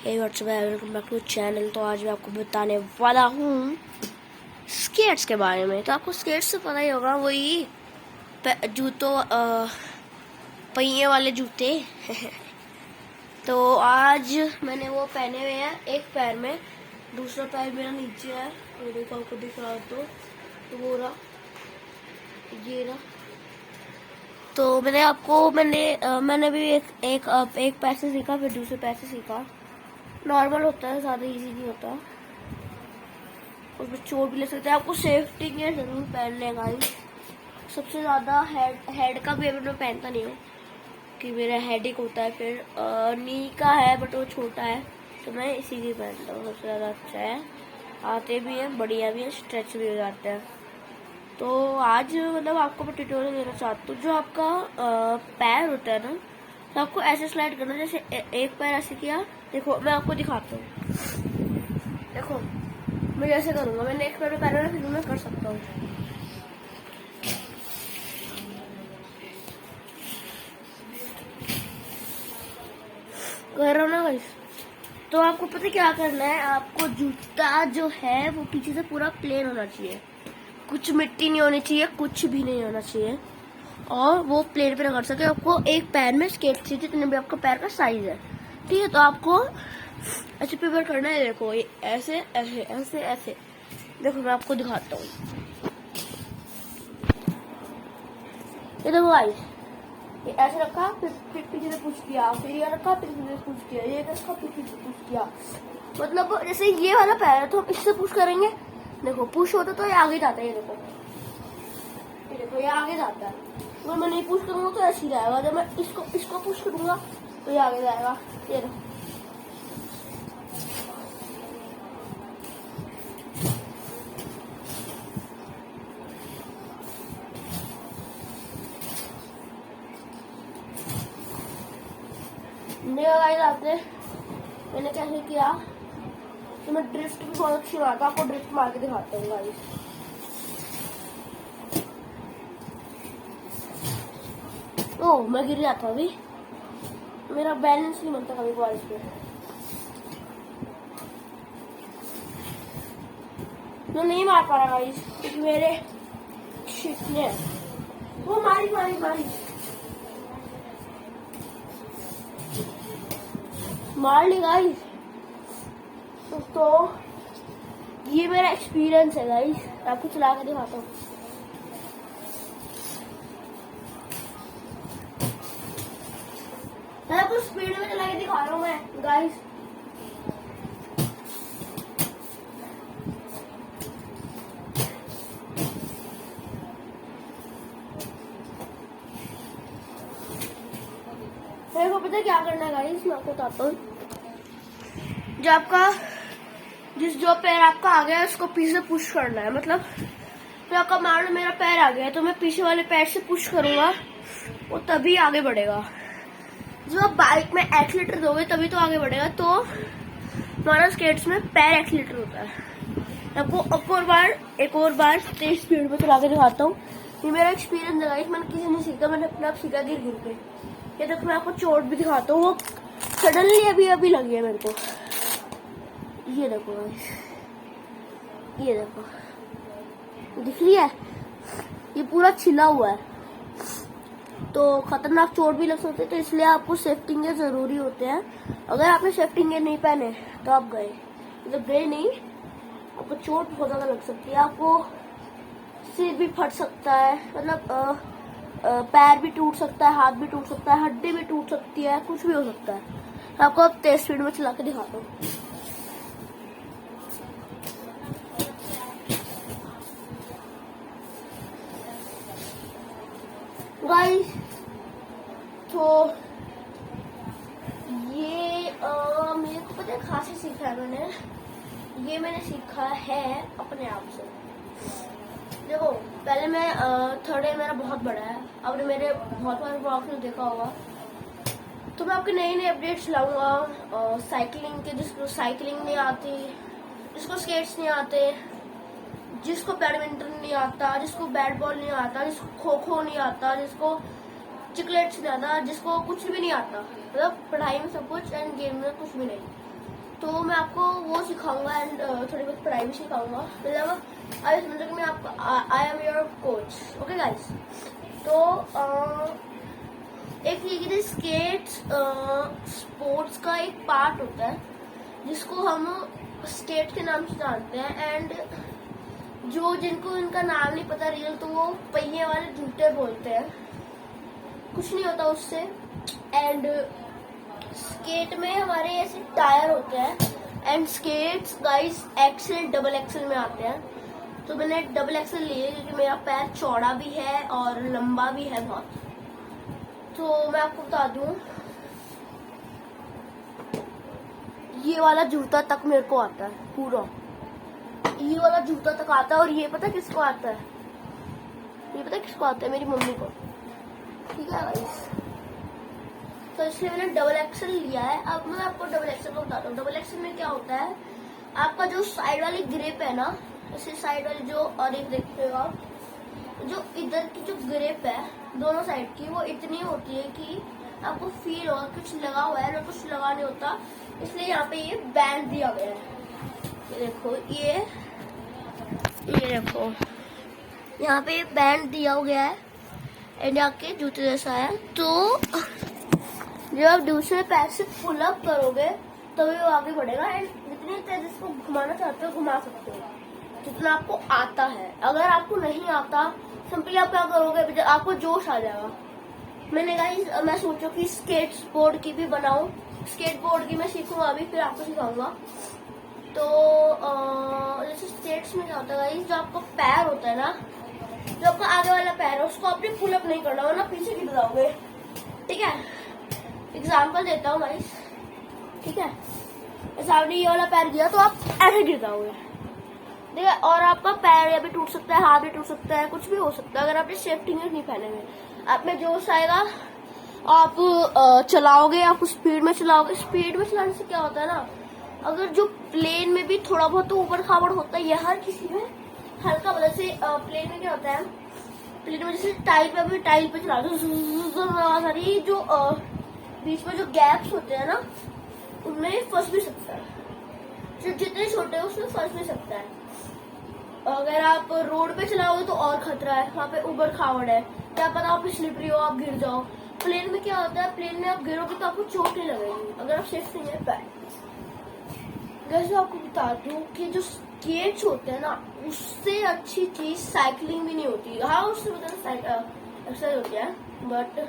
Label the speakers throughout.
Speaker 1: Hey what's up welcome back to channel. तो आज मैं आपको बताने वाला हूँ स्केट्स के बारे में। तो आपको स्केट्स तो पता ही होगा, वही जूतों पहिए वाले जूते तो आज मैंने वो पहने हुए हैं, एक पैर में, दूसरा पैर मेरा नीचे है। देखो आपको दिख रहा हो तो वो रहा, ये रहा। तो मैंने भी एक पैर से सीखा, फिर दूसरे पैर से सीखा। नॉर्मल होता है, ज़्यादा इजी नहीं होता, उसमें चोट भी ले सकते हैं। आपको सेफ्टी गियर जरूर पहन लेगा। सबसे ज़्यादा हेड का भी अभी मैं पहनता नहीं हूँ कि मेरा हेडेक होता है। फिर नी का है बट वो छोटा है, तो मैं इसी की पहनता हूँ। सबसे ज़्यादा अच्छा है, आते भी हैं, बढ़िया भी है, स्ट्रेच भी हो जाते हैं। तो आज मतलब आपको मैं ट्यूटोरियल देना चाहती हूँ। जो आपका पैर होता है ना, तो आपको ऐसे स्लाइड करना, जैसे एक पैर ऐसे किया। देखो मैं आपको दिखाता हूँ, देखो मैं जैसे करूँगा, मैंने एक पैर में पैर ना, फिर मैं कर सकता हूँ। कर रहा हूँ ना गाइस। तो आपको पता क्या करना है, आपको जूता जो है वो पीछे से पूरा प्लेन होना चाहिए, कुछ मिट्टी नहीं होनी चाहिए, कुछ भी नहीं होना चाहिए, और वो प्लेन पे कर सके। आपको एक पैर में स्केट चाहिए जितने भी आपका पैर का साइज है, ठीक है। तो आपको ऐसे प्रिपेयर करना है। देखो ये ऐसे ऐसे ऐसे ऐसे, देखो मैं आपको दिखाता हूँ। ये देखो गाइस, ये ऐसे रखा, फिर पीछे से पुश किया, फिर ये रखा, फिर पीछे से पुश किया, ये रखा, फिर पीछे से पुश किया। मतलब जैसे ये वाला पैर है तो हम इससे पुश करेंगे, देखो पुश होता तो ये आगे जाता है। ये देखो ये आगे जाता है। अगर मैं नहीं पुश करूंगा तो ऐसे ही जाएगा। जब मैं इसको पुश करूंगा तो ये आगे जाएगा। ये देखो, आपने मैंने कैसे किया, तो मैं ड्रिफ्ट भी बहुत अच्छी मारता हूँ। आपको ड्रिफ्ट मार के दिखाता हूँ गाइस। ओह मैं गिर जाता अभी, मेरा बैलेंस नहीं बनता कभी बारिश पे। मैं नहीं मार पा रहा गाइस, क्योंकि मेरे शिट ने वो मारी मार ली गाइस। तो ये मेरा एक्सपीरियंस है गाइस, आपको चला के दिखाता हूँ। मैं आपको स्पीड में चला के दिखा रहा हूँ मैं गाइस। मेरे को पता है क्या करना है गाइस, मैं आपको बताता हूँ। जो पैर आपका आ गया है उसको पीछे से पुश करना है। मतलब मैं आपका मान लो मेरा पैर आ गया, तो मैं पीछे वाले पैर से पुश करूंगा, वो तभी आगे बढ़ेगा। जब आप बाइक में एक्सीलेटर दोगे तभी तो आगे बढ़ेगा। तो हमारा स्केट्स में पैर एक्सीलेटर होता है। आपको एक और बार तेज स्पीड में चला के दिखाता हूँ। ये मेरा एक्सपीरियंस है गाइस, मैंने किसी ने सीखा, मैंने अपने आप सीखा गिर के। ये देखो मैं आपको चोट भी दिखाता हूँ, वो सडनली अभी लगी है मेरे को। ये देखो ये देखो, दिख रही है, ये पूरा छिला हुआ है। तो खतरनाक चोट भी लग सकती है, तो इसलिए आपको सेफ्टी गियर जरूरी होते हैं। अगर आपने सेफ्टी गियर नहीं पहने तो आप गए, मतलब गए नहीं, आपको चोट बहुत ज्यादा लग सकती है। आपको सिर भी फट सकता है, मतलब पैर भी टूट सकता है, हाथ भी टूट सकता है, हड्डी भी टूट सकती है, कुछ भी हो सकता है। आपको अब तेज स्पीड में चला के दिखाता हूँ। गाइस तो ये मेरे को पता है खास ही सीखा है मैंने सीखा है अपने आप से। देखो पहले मैं थर्ड ईयर मेरा बहुत बड़ा है, आपने मेरे बहुत सारे ब्लॉग्स में देखा होगा। तो मैं आपके नए अपडेट्स लाऊंगा साइकिलिंग के, जिसको साइकिलिंग नहीं आती, जिसको स्केट्स नहीं आते, जिसको बैडमिंटन नहीं आता, जिसको बैट बॉल नहीं आता, जिसको खो खो नहीं आता, जिसको चिकलेट्स नहीं आता, जिसको कुछ भी नहीं आता, मतलब पढ़ाई में सब कुछ एंड गेम में कुछ भी नहीं। तो मैं आपको वो सिखाऊंगा एंड थोड़ी बहुत पढ़ाई भी सिखाऊंगा। मतलब आई समझो कि मैं आपको I am your coach. Okay guys, तो एक ये स्केट स्पोर्ट्स का एक पार्ट होता है जिसको हम स्केट के नाम से जानते हैं। एंड जो जिनको इनका नाम नहीं पता रियल, तो वो पहिए वाले जूते बोलते हैं, कुछ नहीं होता उससे। एंड स्केट में हमारे ऐसे टायर होते हैं and skates guys Excel double XL में आते हैं। तो मैंने डबल एक्सेल लिए क्योंकि मेरा पैर चौड़ा भी है और लंबा भी है बहुत। तो मैं आपको बता दूं, ये वाला जूता तक मेरे को आता है पूरा, ये वाला जूता तक आता है। और ये पता किसको आता है? ये पता किसको आता है? मेरी मम्मी को। ठीक है गाइस, तो इसलिए मैंने डबल एक्सेल लिया है। अब मैं आपको डबल एक्सेल को बताता हूँ। डबल एक्सेल में क्या होता है, आपका जो साइड वाली ग्रिप है ना, ऐसे साइड वाली जो, और एक देखते हो आप, जो इधर की जो ग्रिप है दोनों साइड की, वो इतनी होती है कि आपको फील होगा कुछ लगा हुआ है, ना कुछ लगा नहीं होता। इसलिए यहाँ पे ये बैंड दिया गया है। ये देखो, ये देखो यहाँ पे बैंड दिया गया है एंड यहाँ के जूते जैसा है। तो जब आप दूसरे पैर से पुल अप करोगे तभी वो आगे बढ़ेगा। एंड जितनी तेज इसको घुमाना चाहते हो घुमा सकते हो, जितना आपको आता है। अगर आपको नहीं आता, सिंपली आप क्या करोगे, आपको जोश आ जाएगा। मैं सोचो कि स्केट बोर्ड की भी बनाऊं, स्केट बोर्ड की मैं सीखूंगा अभी, फिर आपको सिखाऊंगा। तो जैसे स्केट्स में क्या होता है गाइस, जो आपका पैर होता है ना, जो आपका आगे वाला पैर है, उसको आपने पुल अप नहीं करना, वरना पीछे गिर जाओगे। ठीक है, एग्जाम्पल देता हूँ गाइस। ठीक है, जैसे आपने ये वाला पैर किया तो आप ऐसे गिर जाओगे। ठीक है, और आपका पैर या भी टूट सकता है, हाथ भी टूट सकता है, कुछ भी हो सकता है अगर आपने सेफ्टी नेट नहीं पहने हुए। आप में जोश आएगा, आप चलाओगे, आप स्पीड में चलाओगे। स्पीड में चलाने से क्या होता है ना, अगर जो प्लेन में भी थोड़ा बहुत तो ऊपर खाबड़ होता है, हर किसी में हल्का, मतलब से प्लेन में क्या होता है, प्लेन में जैसे टाइल पे चला दो, सारी जो बीच में जो गैप्स होते हैं ना, उनमें फंस भी सकता है। जितने छोटे हैं उसमें फंस भी सकता है। अगर आप रोड पे चलाओगे तो और खतरा है, वहाँ पे ऊबड़ खाबड़ है, क्या पता आप स्लिपरी हो, आप गिर जाओ। प्लेन में क्या होता है, प्लेन में आप गिरोगे तो आपको चोट नहीं लगेगी अगर आप सेफ्टी नहीं है। वैसे आपको बता दूं कि जो स्केट्स होते हैं ना, उससे अच्छी चीज साइकिलिंग भी नहीं होती। हाँ, उससे एक्सरसाइज होती है, बट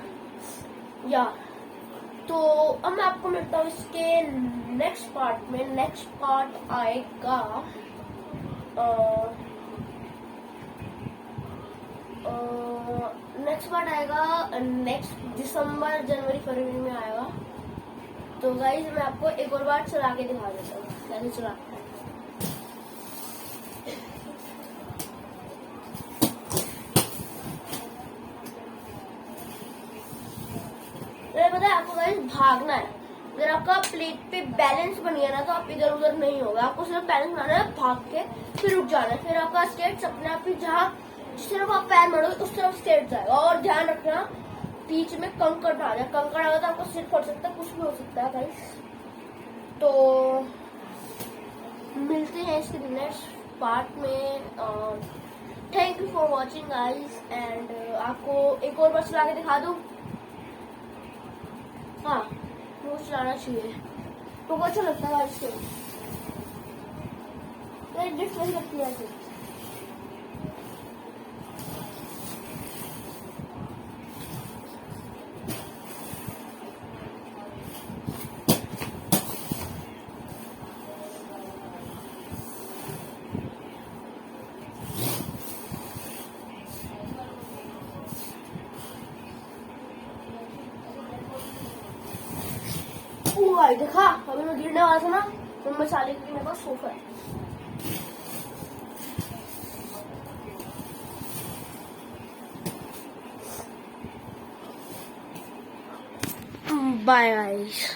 Speaker 1: या तो अब मैं आपको मिलता हूँ इसके नेक्स्ट पार्ट में। नेक्स्ट पार्ट आएगा नेक्स्ट दिसंबर, जनवरी, फरवरी में आएगा। तो गाइस मैं आपको एक और बार चला के दिखा देता हूँ कैसे चलाते हैं। पता है आपको गाइस, भागना है। अगर आपका प्लेट पे बैलेंस बन गया ना, तो आप इधर उधर नहीं होगा। आपको सिर्फ बैलेंस बनाना है, भाग के फिर रुक जाना है। फिर आपका स्केट अपने आप ही जहाँ जिस तरफ आप पैर मारोगे उस तरफ स्केट जाएगा। और ध्यान रखना, बीच में कंकड़ ना आ जाए। कंकड़ आएगा तो आपको सिर फट सकता है, कुछ भी हो सकता है गाइस। तो मिलते हैं इसके नेक्स्ट पार्ट में। Thank you for watching guys. And आपको एक और बार चला के दिखा दूं। हाँ, रोज चलाना चाहिए, तो अच्छा लगता है इससे। डिफरेंस लगती है ऐसे। भाई देखा, अभी मैं गिरने वाला था ना, तो मसाले के मेरे पास सोफा है। Bye guys.